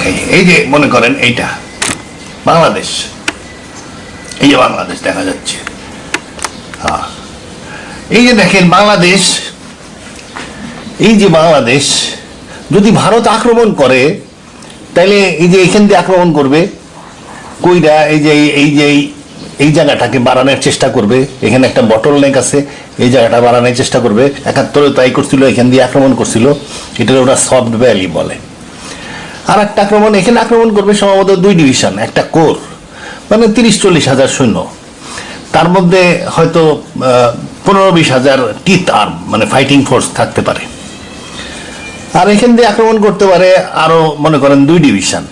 দেখাই। এই যে মনে করেন এইটা বাংলাদেশ, এই যে বাংলাদেশ দেখা যাচ্ছে। হ্যাঁ, এই যে দেখেন বাংলাদেশ, এই যে বাংলাদেশ যদি ভারত আক্রমণ করে তাহলে এই যে এখান দিয়ে আক্রমণ করবে কইরা এই জায়গাটাকে বাড়ানোর চেষ্টা করবে। এখানে একটা বটল নেক আছে, এই জায়গাটা বাড়ানোর চেষ্টা করবে। 71-এ তাই করছিল, এখান দিয়ে আক্রমণ করছিল, এটা ওরা সফট ভ্যালি বলে। আর একটা আক্রমণ এখানে আক্রমণ করবে সম্ভবত 2 ডিভিশন, একটা কোর, মানে 30-40 হাজার সৈন্য, তার মধ্যে হয়তো 15-20 হাজার টিথ আর্ম মানে ফাইটিং ফোর্স থাকতে পারে। আর এখান দিয়ে আক্রমণ করতে পারে আরো মনে করেন 2 ডিভিশন,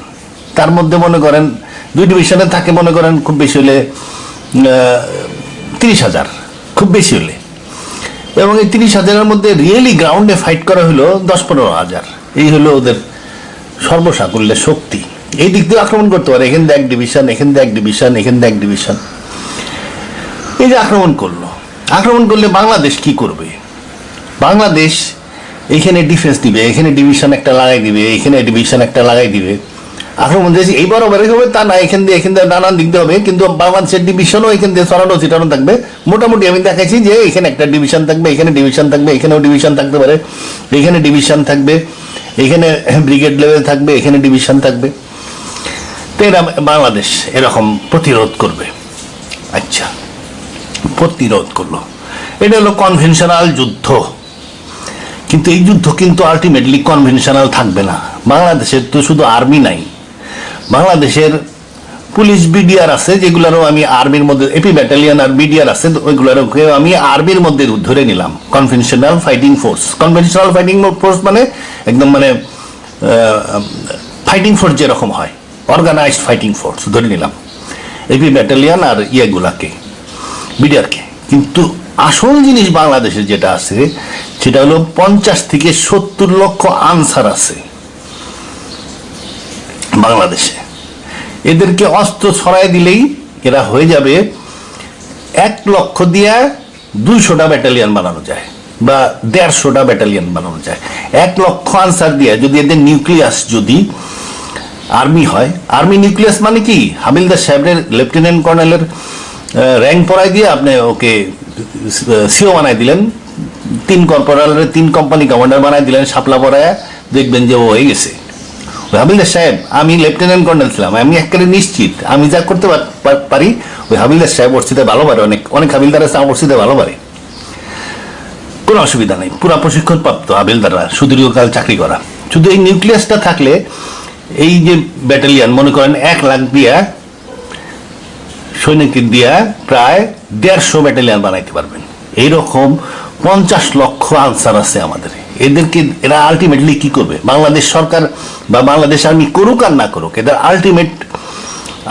তার মধ্যে মনে করেন 2 ডিভিশনে থাকে মনে করেন খুব বেশি হলে 30 হাজার, খুব বেশি হলে। এবং এই 30 হাজারের মধ্যে রিয়েলি গ্রাউন্ডে ফাইট করা হলো 10-15 হাজার। এই হলো ওদের সর্বসাকুল্যের শক্তি। এই দিক দিয়ে আক্রমণ করতে পারে, এখান দিয়ে 1 ডিভিশন, এখান দিয়ে 1 ডিভিশন, এখান দিয়ে 1 ডিভিশন। এই যে আক্রমণ করলো, আক্রমণ করলে বাংলাদেশ কি করবে? বাংলাদেশ এইখানে ডিফেন্স দিবে, এখানে ডিভিশন একটা লাগাই দিবে, এখানে ডিভিশন একটা লাগাই দিবে। আক্রমণ যে এই বরাবরই হবে তা না, এখান দিয়ে নানান দিক দিয়ে হবে, কিন্তু বাংলাদেশের ডিভিশনও এখান দিয়ে ছড়ানো ছিটানো থাকবে। মোটামুটি আমি দেখাচ্ছি যে এখানে একটা ডিভিশন থাকবে, এখানে ডিভিশন থাকবে, এখানেও ডিভিশন থাকতে পারে, এখানে ডিভিশন থাকবে, এখানে ব্রিগেড লেভেল থাকবে, এখানে ডিভিশন থাকবে। তো এরা বাংলাদেশ এরকম প্রতিরোধ করবে। আচ্ছা, প্রতিরোধ করলো, এটা হলো কনভেনশনাল যুদ্ধ। কিন্তু এই যুদ্ধ কিন্তু আলটিমেটলি কনভেনশনাল থাকবে না। বাংলাদেশের তো শুধু আর্মি নাই, বাংলাদেশের পুলিশ বিডিআর আছে, যেগুলোরও আমি আর্মির মধ্যে, এপি ব্যাটালিয়ন আর বিডিআর আছে, ওইগুলোরও আমি আর্মির মধ্যে ধরে নিলাম conventional fighting force. Conventional fighting force মানে একদম মানে ফাইটিং ফোর্স যেরকম হয়, অর্গানাইজড ফাইটিং ফোর্স ধরে নিলাম এপি ব্যাটালিয়ন আর ইয়েগুলাকে, বিডিআরকে। কিন্তু আসল জিনিস বাংলাদেশে যেটা আছে সেটা হলো 50 থেকে 70 লক্ষ আনসার আছে বাংলাদেশে। এদেরকে অস্ত্র ছড়াই দিলেই এরা হয়ে যাবে 1 লক্ষ দিয়ে 200টা ব্যাটালিয়ন বানানো যায় বা 150টা ব্যাটালিয়ন বানানো যায়। 1 লক্ষ আনসার দিয়ে যদি এদের নিউক্লিয়াস যদি আর্মি হয়, আর্মি নিউক্লিয়াস মানে কি, হাবিলদার সাহেবের লেফটেন্যান্ট কর্নেলের র্যাঙ্ক পড়াই দিয়ে আপনি ওকে সিও বানাই দিলেন, 3 কর্পোরালের 3 কোম্পানি কমান্ডার বানাই দিলেন, শাপলা পড়ায়, দেখবেন যে ও হয়ে গেছে। ওই হাবিলদার সাহেব, আমি লেফটেন্যান্ট কর্নেল ছিলাম, আমি একেবারে নিশ্চিত আমি যা করতে পারি ওই হাবিলদার সাহেব ওর সাথে ভালো পারে, অনেক হাবিলদার আছে ওর সাথে ভালো পারে, কোনো অসুবিধা নেই। পুরা প্রশিক্ষণ প্রাপ্ত হাবিলদাররা, সুদীর্ঘকাল চাকরি করা। শুধু এই নিউক্লিয়াসটা থাকলে এই যে ব্যাটালিয়ন মনে করেন 1 লাখ দিয়া সৈনিক দিয়া প্রায় 150 ব্যাটালিয়ন বানাইতে পারবেন। এইরকম 50 লক্ষ আনসার আছে আমাদের। এদেরকে এরা আলটিমেটলি কি করবে? বাংলাদেশ সরকার বা বাংলাদেশ আর্মি করুক আর না করুক, এদের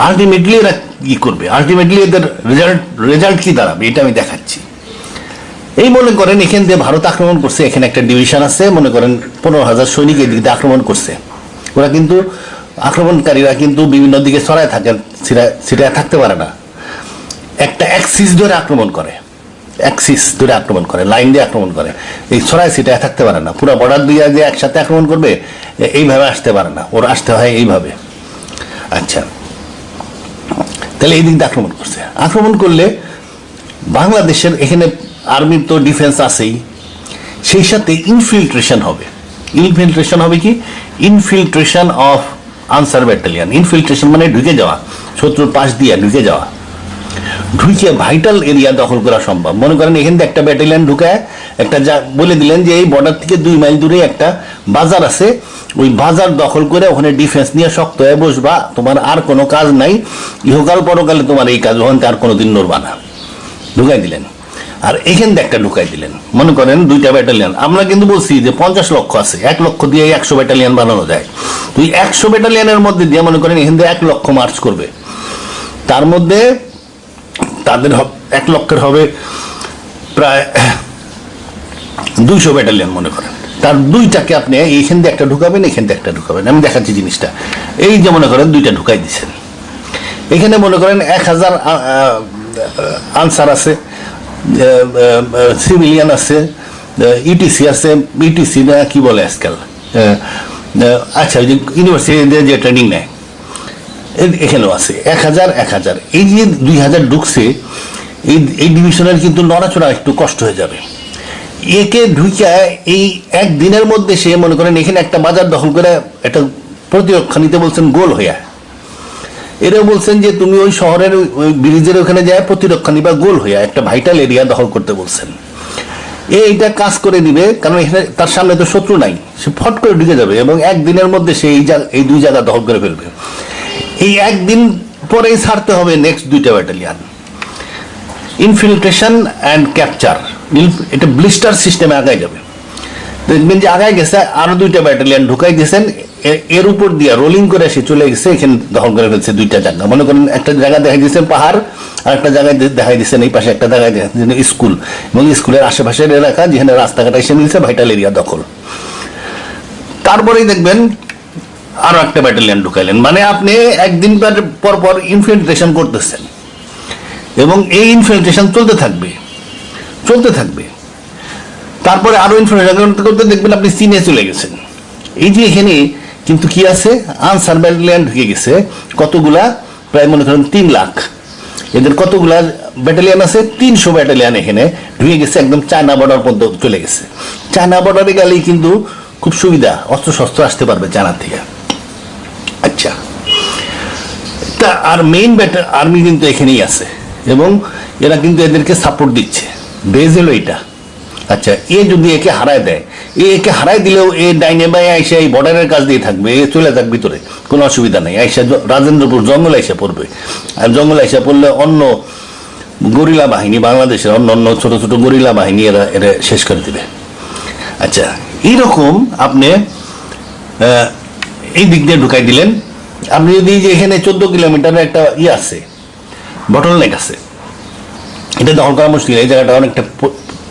আলটিমেটলি এরা কি করবে? আলটিমেটলি এদের রেজাল্ট কি দাঁড়াবে এটা আমি দেখাচ্ছি। এই মনে করেন এখান দিয়ে ভারত আক্রমণ করছে, এখানে একটা ডিভিশন আছে, মনে করেন 15,000 সৈনিক এদিক দিয়ে আক্রমণ করছে। ওরা কিন্তু আক্রমণকারীরা কিন্তু বিভিন্ন দিকে ছড়ায় থাকে, সেটা থাকতে পারে না, একটা অ্যাক্সিস ধরে আক্রমণ করে, লাইন দিয়ে আক্রমণ করে। এই ছড়ায় সেটা থাকতে পারে না, পুরো বর্ডার দিয়ে যে একসাথে আক্রমণ করবে এইভাবে আসতে পারে না, ওরা আসতে হয় এইভাবে। আচ্ছা, তাহলে এই দিক দিয়ে আক্রমণ করছে। আক্রমণ করলে বাংলাদেশের এখানে আর্মির তো ডিফেন্স আছেই, সেই সাথে ইনফিল্ট্রেশন হবে। কি? Infiltration of answer battalion. Infiltration মানে ঢুকে যাওয়া, শত্রুর পাশ দিয়ে ঢুকে যাওয়া, ঢুকে ভাইটাল এরিয়া দখল করা সম্ভব। মনে করেন এখান থেকে একটা ব্যাটালিয়ন ঢুকায় একটা বলে দিলেন যে এই বর্ডার থেকে 2 মাইল দূরে একটা বাজার আছে, ওই বাজার দখল করে ওখানে ডিফেন্স নিয়ে শক্ত হয়ে বসবা, তোমার আর কোনো কাজ নাই, ইহকাল পরকালে তোমার এই কাজ, ওখান থেকে আর কোনোদিন নড়বা না, ঢুকাই দিলেন। আর এখান থেকে একটা ঢুকাই দিলেন, মনে করেন 2টা ব্যাটালিয়ন। আমরা কিন্তু বলছি যে 50 লক্ষ আছে, 1 লক্ষ দিয়ে 100 ব্যাটালিয়ন বানানো যায়। তুই 100 ব্যাটালিয়নের মধ্যে দিয়ে মনে করেন এখান থেকে 1 লক্ষ মার্চ করবে, তার মধ্যে তাদের 1 লক্ষের হবে প্রায় 200 ব্যাটালিয়ন মনে করেন। তার 2টাকে আপনি এইখান দিয়ে একটা ঢুকাবেন, এখান দিয়ে একটা ঢুকাবেন। আমি দেখাচ্ছি জিনিসটা। এই যে মনে করেন 2টা ঢুকাই দিচ্ছেন, এখানে মনে করেন 1000 আনসার আছে, সিভিলিয়ান আছে, ইটিসি আছে, ইটিসি না কি বলে আজকাল, আচ্ছা, ওই যে ইউনিভার্সিটিতে যে ট্রেনিং নেয় এখানেও আছে 1000 এই যে 2000 ঢুকছে, এই ডিভিশনের কিন্তু নড়াচড়া একটু কষ্ট হয়ে যাবে। একে ঢুকিয়া এই একদিনের মধ্যে সে মনে করেন এখানে একটা বাজার দখল করে একটা প্রতিরক্ষা নিতে বলছেন গোল হইয়া। এরাও বলছেন যে তুমি ওই শহরের ওই ব্রিজের ওখানে যায় প্রতিরক্ষা নিবা গোল হইয়া, একটা ভাইটাল এরিয়া দখল করতে বলছেন। এইটা কাজ করে দিবে, কারণ এখানে তার সামনে তো শত্রু নাই, সে ফট করে ঢুকে যাবে এবং একদিনের মধ্যে সে এই 2 জায়গা দখল করে ফেলবে। এই একদিন পরেই ছাড়তে হবে নেক্সট 2টা ব্যাটালিয়ান, ইনফিল্ট্রেশন অ্যান্ড ক্যাপচার। এটা ব্লিস্টার সিস্টেমে আগায় যাবে। দেখবেন যে আগায় গেছে, আরো 2টা ব্যাটালিয়ান ঢুকাই দিয়েছেন, এর উপর দিয়ে রোলিং করে সে চলে গেছে, এখানে দখল করে ফেলছে 2টা জায়গা। মনে করেন একটা জায়গা দেখাই দিয়েছেন পাহাড়, আর একটা জায়গায় দেখাই দিচ্ছেন এই পাশে একটা জায়গায় দেখাই দিচ্ছেন স্কুল, এবং স্কুলের আশেপাশের এলাকা যেখানে রাস্তাঘাট এসে মিলছে ভাইটাল এরিয়া দখল। তারপরেই দেখবেন আরো একটা ব্যাটালিয়ান ঢুকাইলেন, মানে আপনি একদিন পর পর ইনফিল্ট্রেশন করতেছেন এবং এই ইনফিল্ট্রেশন চলতে থাকবে। তারপরে আরো ইনফিল্ট্রেশন করতে দেখবেন আপনি চীনে চলে গেছেন। এই যে এখানে কিন্তু কি আছে, আনসার ব্যাটালিয়ান ঢুকে গেছে কতগুলা, প্রায় মনে করেন 3 লাখ। এদের কতগুলা ব্যাটালিয়ান আছে, 300 ব্যাটালিয়ান এখানে ঢুকে গেছে, একদম চায়না বর্ডার পর্যন্ত চলে গেছে। চায়না বর্ডারে গেলেই কিন্তু খুব সুবিধা, অস্ত্র শস্ত্র আসতে পারবে চায়না থেকে। আচ্ছা, তা আর মেইন আর্মি কিন্তু এখানেই আছে এবং এরা কিন্তু এদেরকে সাপোর্ট দিচ্ছে, বেজ হলো এটা। আচ্ছা, এ যদি একে হারায় দেয়, একে হারাই দিলেও এ ডাইনে বাই আইসা এই বর্ডারের কাছ দিয়ে থাকবে, এ চলে যাক ভিতরে, কোনো অসুবিধা নেই। আইসা রাজেন্দ্রপুর জঙ্গল আইসা পড়বে, আর জঙ্গল আইসা পড়লে অন্য গরিলা বাহিনী, বাংলাদেশের অন্য ছোট ছোট গরিলা বাহিনী এরা শেষ করে দিবে। আচ্ছা, এইরকম আপনি এই দিক দিয়ে ঢুকাই দিলেন। আপনি যদি যে এখানে 14 কিলোমিটারের একটা আছে, বটলনেক আছে, এটা দখল করা মুশকিল, এই জায়গাটা অনেকটা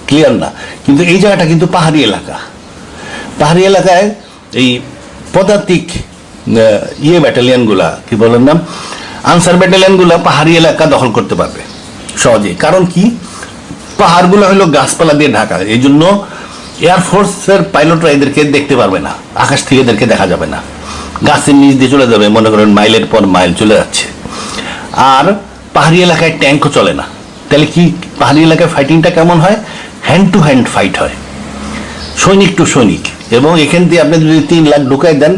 ক্লিয়ার না, কিন্তু এই জায়গাটা কিন্তু পাহাড়ি এলাকায় এই পদাতিক ব্যাটালিয়ানগুলা, কি বলেন নাম, আনসার ব্যাটালিয়ানগুলা পাহাড়ি এলাকা দখল করতে পারবে সহজে। কারণ কি, পাহাড়গুলো হলো গাছপালা দিয়ে ঢাকা, এই জন্য এয়ারফোর্সের পাইলটরা এদেরকে দেখতে পারবে না, আকাশ থেকে এদেরকে দেখা যাবে না, গাছের নিচ দিয়ে চলে যাবে, মনে করেন মাইলের পর মাইল চলে যাচ্ছে। আর পাহাড়ি এলাকায় ট্যাঙ্কও চলে না। তাহলে কি পাহাড়ি এলাকায় ফাইটিংটা কেমন হয়, হ্যান্ড টু হ্যান্ড ফাইট হয়, সৈনিক টু সৈনিক। এবং এখান থেকে আপনি যদি 3 লাখ ঢুকাই দেন,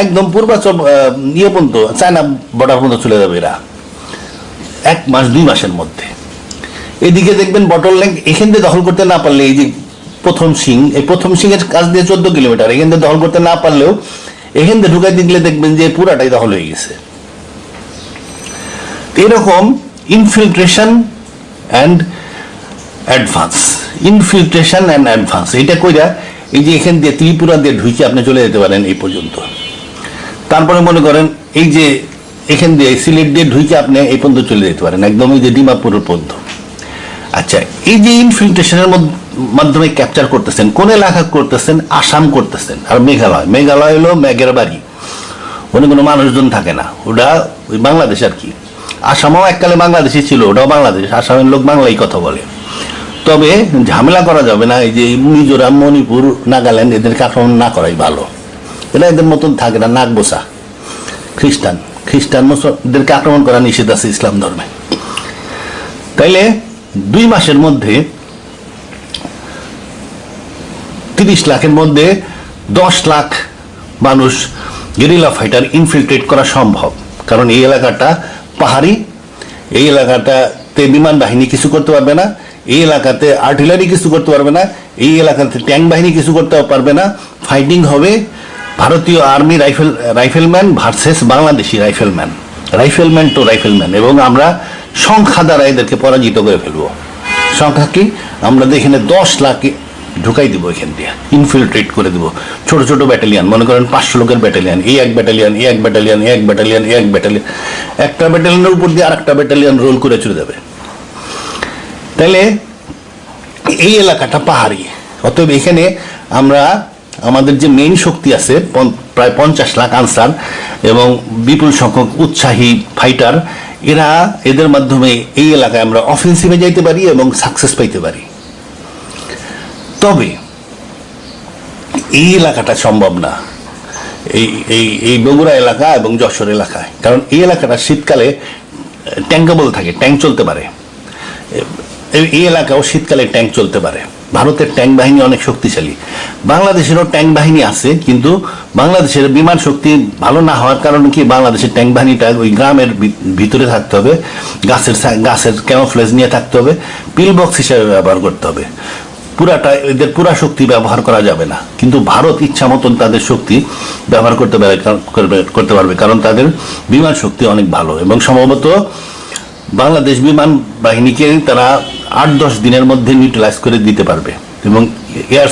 একদম পূর্বাচল পর্যন্ত, চায়না বর্ডার পর্যন্ত চলে যাবে এরা 1 মাস 2 মাসের মধ্যে। এদিকে দেখবেন বটলনেক এখান দিয়ে দখল করতে না পারলে, এই যে প্রথম সিং, এই প্রথম সিং এর কাছ দিয়ে 14 কিলোমিটার, এখান দিয়ে দখল করতে না পারলেও এখান দিয়ে ঢুকাই দিলে দেখবেন যে পুরাটাই দখল হয়ে গেছে। এরকম ইনফিল্ট্রেশন অ্যান্ড অ্যাডভান্স, এটা কইরা এই যে এখান দিয়ে ত্রিপুরা দিয়ে ঢুকে আপনি চলে যেতে পারেন এই পর্যন্ত। তারপরে মনে করেন এই যে এখান দিয়ে সিলেট দিয়ে ঢুকে আপনি এই পর্যন্ত চলে যেতে পারেন, একদম এই যে ডিমাপুরের পর্যন্ত। আচ্ছা, এই যে ইনফিল্ট্রেশনের মাধ্যমে ক্যাপচার করতেছেন, কোন এলাকা করতেছেন, আসাম করতেছেন, আর মেঘালয় হলো মেঘের বাড়ি, ওখানে কোনো মানুষজন থাকে না, ওটা ওই বাংলাদেশ আর কি। আসামও এককালে বাংলাদেশই ছিল, ওটাও বাংলাদেশ, আসামের লোক বাংলাই কথা বলে। তবে ঝামেলা করা যাবে না, এই যে মিজোরাম, মণিপুর, নাগাল্যান্ড, এদেরকে আক্রমণ না করাই ভালো। এরা এদের মতন থাকে না, নাক বসা খ্রিস্টান মুসলমানদেরকে আক্রমণ করা নিষেধ আছে ইসলাম ধর্মে। তাইলে 2 মাসের মধ্যে 30 লাখের মধ্যে 10 লাখ মানুষ গেরিলা ফাইটার ইনফিল্ট্রেট করা সম্ভব। কারণ এই এলাকাটা পাহাড়ি, এই এলাকাটাতে বিমান বাহিনী কিছু করতে পারবে না, এই এলাকাতে আর্টিলারি কিছু করতে পারবে না, এই এলাকাতে ট্যাঙ্ক বাহিনী কিছু করতে পারবে না। ফাইটিং হবে ভারতীয় army rifleman versus Bangladeshi rifleman to rifleman, এবং আমরা সংখ্যা দ্বারা এদেরকে পরাজিত করে ফেলবো। সংখ্যা কি, আমরা এখানে 10 লাখ ঢুকাই দিব, এখান দিয়ে ইনফিল্ট্রেট করে দিব। ছোট ছোট ব্যাটালিয়ান, মনে করেন 500 লোকের ব্যাটালিয়ান, এক ব্যাটালিয়ান, একটা ব্যাটালিয়ানের উপর দিয়ে আরেকটা ব্যাটালিয়ান রোল করে চলে যাবে। তাহলে এই এলাকাটা পাহাড়ি, অতএব এখানে আমরা আমাদের যে মেইন শক্তি আছে প্রায় 50 লাখ আনসার এবং বিপুল সংখ্যক উৎসাহী ফাইটার, এদের মাধ্যমে এই এলাকায় আমরা অফেন্সিভে যাইতে পারি এবং সাকসেস পাইতে পারি। তবে এই এলাকাটা সম্ভব না, এই এই এই বগুড়া এলাকা এবং যশোর এলাকায়, কারণ এই এলাকাটা শীতকালে ট্যাঙ্কেবল থাকে, ট্যাঙ্ক চলতে পারে। এই এলাকাও শীতকালে ট্যাঙ্ক চলতে পারে। ভারতের ট্যাঙ্ক বাহিনী অনেক শক্তিশালী, বাংলাদেশেরও ট্যাঙ্ক বাহিনী আছে, কিন্তু বাংলাদেশের বিমান শক্তি ভালো না হওয়ার কারণে কি বাংলাদেশের ট্যাঙ্ক বাহিনীটা ওই গ্রামের ভিতরে থাকতে হবে, গাছের ক্যামোফ্লেজ নিয়ে থাকতে হবে, পিল বক্স হিসেবে ব্যবহার করতে হবে। এদের পুরা শক্তি ব্যবহার করা যাবে না, কিন্তু ভারত ইচ্ছা মতন তাদের শক্তি ব্যবহার করতে পারবে, কারণ তাদের বিমান শক্তি অনেক ভালো। এবং সম্ভবত বাংলাদেশ বিমান বাহিনীকে তারা 8-10 দিনের মধ্যে নিউট্রালাইজ করে দিতে পারবে এবং এয়ার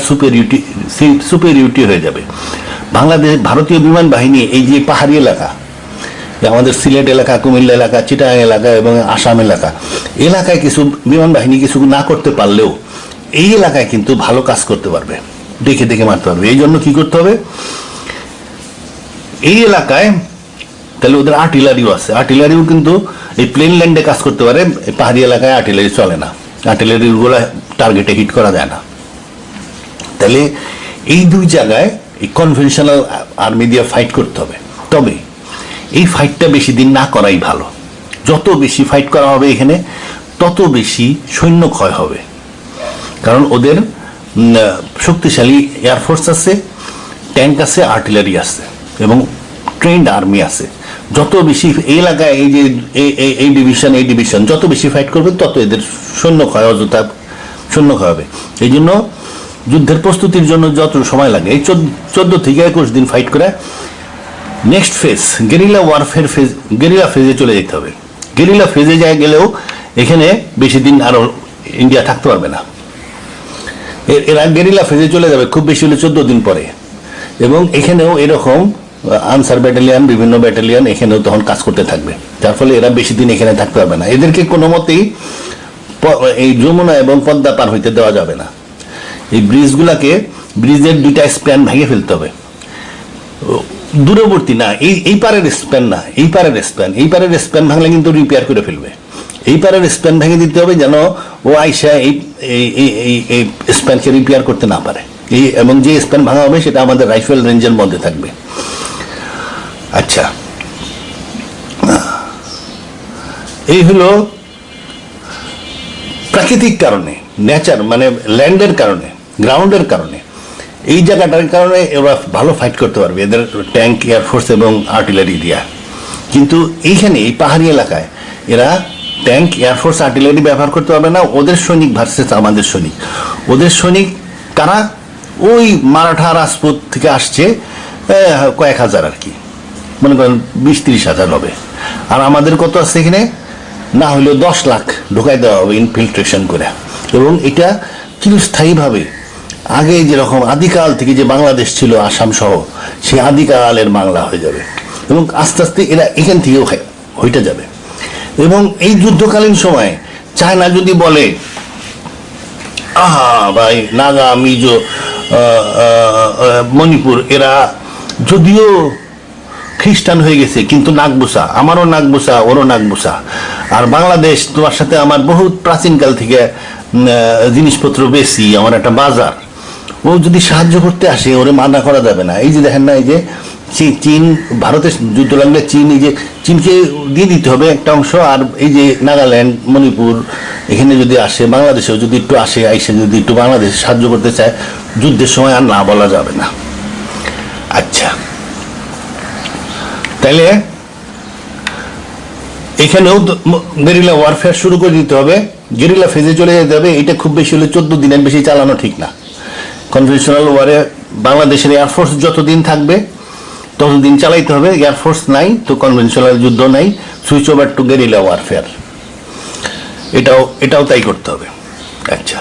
সুপেরিয়রিটি হয়ে যাবে। ভারতীয় বিমান বাহিনী এই যে পাহাড়ি এলাকা, আমাদের সিলেট এলাকা, কুমিল্লা এলাকা, চিটাগাং এলাকা এবং আসাম এলাকায় কিছু বিমান বাহিনী কিছু না করতে পারলেও এই এলাকায় কিন্তু ভালো কাজ করতে পারবে, দেখে দেখে মারতে পারবে। এই জন্য কি করতে হবে, এই এলাকায় তাহলে ওদের আর্টিলারিও আছে, আর্টিলারিও কিন্তু এই প্লেন ল্যান্ডে কাজ করতে পারে। পাহাড়ি এলাকায় আর্টিলারি চলে না, আর্টিলারিগুলো টার্গেটে হিট করা যায় না। তাহলে এই দুই জায়গায় এই কনভেনশনাল আর্মি দিয়ে ফাইট করতে হবে। তবে এই ফাইটটা বেশি দিন না করাই ভালো। যত বেশি ফাইট করা হবে এখানে তত বেশি সৈন্য ক্ষয় হবে, কারণ ওদের শক্তিশালী এয়ারফোর্স আছে, ট্যাঙ্ক আছে, আর্টিলারি আছে এবং ট্রেন্ড আর্মি আছে। যত বেশি এই এলাকায় এই যে এই ডিভিশন যত বেশি ফাইট করবে তত এদের সৈন্য ক্ষয় অযথা সৈন্য ক্ষয় হবে। এই জন্য যুদ্ধের প্রস্তুতির জন্য যত সময় লাগে এই 14 থেকে 21 দিন ফাইট করে next phase guerrilla warfare phase, guerrilla ফেজে চলে যেতে হবে। গেরিলা ফেজে যায় গেলেও এখানে বেশি দিন আরো ইন্ডিয়া থাকতে পারবে না, এরা গেরিলা ফেজে চলে যাবে খুব বেশি হলে 14 দিন পরে। এবং এখানেও এরকম আনসার ব্যাটালিয়ান, বিভিন্ন ব্যাটালিয়ান এখানেও তখন কাজ করতে থাকবে, যার ফলে এরা বেশি দিন এখানে থাকতে পারবে না। এদেরকে কোনো মতেই এই যমুনা এবং পদ্মা পার হইতে দেওয়া যাবে না। এই ব্রিজের 2টা স্প্যান ভেঙে ফেলতে হবে, দূরবর্তী না, এই পারের স্প্যান না, এই পারের স্প্যান ভাঙলে কিন্তু রিপেয়ার করে ফেলবে। এই পারের স্প্যান ভেঙে দিতে হবে যেন ও আইসা এই স্প্যানকে রিপেয়ার করতে না পারে। এবং যে স্প্যান ভাঙা হবে সেটা আমাদের রাইফেল রেঞ্জের মধ্যে থাকবে। আচ্ছা, এই হলো প্রাকৃতিক কারণে, নেচার মানে ল্যান্ডের কারণে, গ্রাউন্ডের কারণে, এই জায়গাটার কারণে ওরা ভালো ফাইট করতে পারবে এদের ট্যাঙ্ক, এয়ারফোর্স এবং আর্টিলারি দিয়া। কিন্তু এইখানে এই পাহাড়ি এলাকায় এরা ট্যাঙ্ক, এয়ারফোর্স, আর্টিলারি ব্যবহার করতে পারবে না। ওদের সৈনিক ভার্সেস আমাদের সৈনিক, ওদের সৈনিক কারা, ওই মারাঠা রাজপুত থেকে আসছে কয়েক হাজার আর কি, মনে করেন 20-30 হাজার হবে। আর আমাদের কত আছে এখানে, না হলেও 10 লাখ ঢুকাই দেওয়া হবে ইনফিল্ট্রেশন করে। এবং এটা চিরস্থায়ীভাবে আগে যেরকম আদিকাল থেকে যে বাংলাদেশ ছিল আসাম সহ, সেই আদিকালের বাংলা হয়ে যাবে এবং আস্তে আস্তে এরা এখান থেকেও হইতে যাবে। এবং এই যুদ্ধকালীন সময় চায়না যদি বলে ভাই নাগা, মিজো, মণিপুর এরা যদিও খ্রিস্টান হয়ে গেছে কিন্তু নাগবুসা, আমারও নাগবুসা, ওরও নাগবুসা, আর বাংলাদেশ তোমার সাথে আমার বহুত প্রাচীনকাল থেকে জিনিসপত্র বেশি, আমার একটা বাজার, ও যদি সাহায্য করতে আসে ওরে মানা করা যাবে না। এই যে দেখেন না, এই যে চীন, ভারতের যুদ্ধ লাগলে চীন, এই যে চীনকে দিয়ে দিতে হবে একটা অংশ। আর এই যে নাগাল্যান্ড, মণিপুর এখানে যদি আসে, বাংলাদেশেও যদি একটু আসে, আইসে যদি একটু বাংলাদেশ সাহায্য করতে চায়, যুদ্ধের সময় আর না বলা যাবে না। আচ্ছা, তাইলে এখানেও গেরিলা ওয়ারফেয়ার শুরু করে দিতে হবে, গেরিলা ফেজে চলে যেতে হবে। এটা খুব বেশি হলে 14 দিনের বেশি চালানো ঠিক না। কনভেনশনাল ওয়ারে বাংলাদেশের এয়ারফোর্স যতদিন থাকবে ততদিন চালাইতে হবে, এয়ারফোর্স নাই তো কনভেনশনাল যুদ্ধ নাই, switch over to guerrilla warfare, এটাও তাই করতে হবে। আচ্ছা,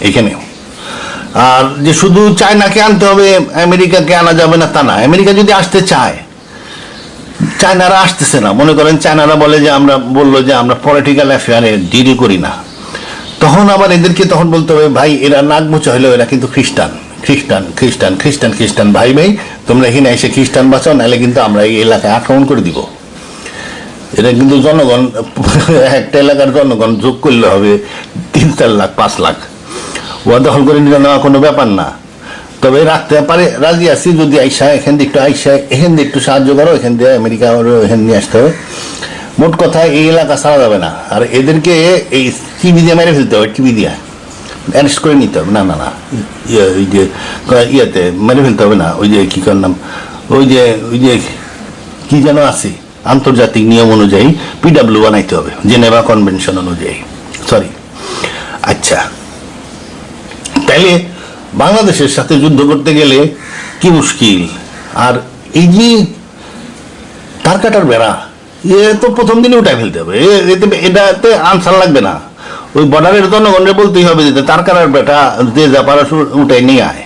এখানেও আর যে শুধু চায়নাকে আনতে হবে, আমেরিকাকে আনা যাবে না তা না। আমেরিকা যদি আসতে চায়, চায়নারা আসতেছে না, মনে করেন চায়নারা বলে যে বললো যে আমরা পলিটিক্যাল অ্যাফেয়ারে ডিল করি না, তখন আবার এদেরকে তখন বলতে হবে ভাই এরা নাক মোচা হলেও এরা কিন্তু খ্রিস্টান, ভাই তোমরা এখানে এসে খ্রিস্টান বাঁচাও, নাহলে কিন্তু আমরা এই এলাকায় আক্রমণ করে দিব। এটা কিন্তু জনগণ, একটা এলাকার জনগণ যোগ করলে হবে 3-4 লাখ 5 লাখ, ওয়া দখল করে নিয়ে নেওয়া কোনো ব্যাপার না। তবে রাখতে পারে, রাজি আছি যদি আইসা এখান দিয়ে একটু আইসা এখান দিয়ে একটু সাহায্য করো, এখান দিয়ে আমেরিকা এখান নিয়ে আসতে হবে। মোট কথা এই এলাকা ছাড়া যাবে না, আর এদেরকে এই টিভি দিয়ে মেরে ফেলতে হবে, টিভি দিয়ে অ্যারেস্ট করে নিতে হবে। না না না, ওই যে ইয়েতে মেরে ফেলতে হবে না, ওই যে কি করলাম, ওই যে কি যেন আছে আন্তর্জাতিক নিয়ম অনুযায়ী পিডাব্লিউ বানাইতে হবে, জেনেভা কনভেনশন অনুযায়ী। সরি, আচ্ছা তাইলে বাংলাদেশের সাথে যুদ্ধ করতে গেলে কি মুশকিল। আর এই যে তার কাটার বেড়া, এ তো প্রথম দিনে উঠাই ফেলতে হবে, এটাতে আনসার লাগবে না। ওই বর্ডারের জনগণের বলতেই হবে যে তার কাটার বেটা যে যা পারা উঠাই নিয়ে আয়।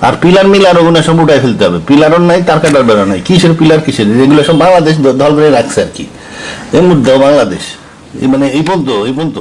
আর পিলার মিলার ওগুলো সব উঠাই ফেলতে হবে, পিলারও নাই তার কাটার বেড়া নাই, কিসের পিলার কিসের, যেগুলো সব বাংলাদেশ দল করে রাখছে আর কি। এর মধ্যেও বাংলাদেশ মানে এই পর্যন্ত